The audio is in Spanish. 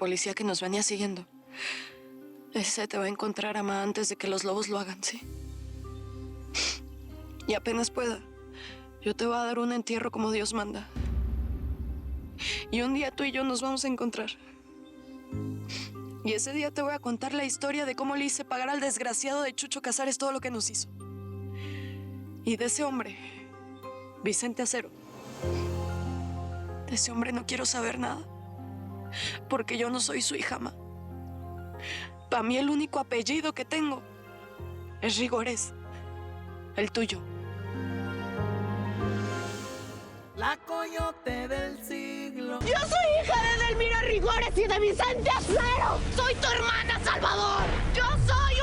policía que nos venía siguiendo. Ese te va a encontrar, Ama, antes de que los lobos lo hagan, ¿sí? Y apenas pueda, yo te voy a dar un entierro como Dios manda. Y un día tú y yo nos vamos a encontrar. Y ese día te voy a contar la historia de cómo le hice pagar al desgraciado de Chucho Casares todo lo que nos hizo. Y de ese hombre, Vicente Acero, de ese hombre no quiero saber nada. Porque yo no soy su hija, Ma. Para mí el único apellido que tengo es Rigores, el tuyo. La coyote del siglo. Yo soy hija de Edelmira Rigores y de Vicente Acero. Soy tu hermana, Salvador. Yo soy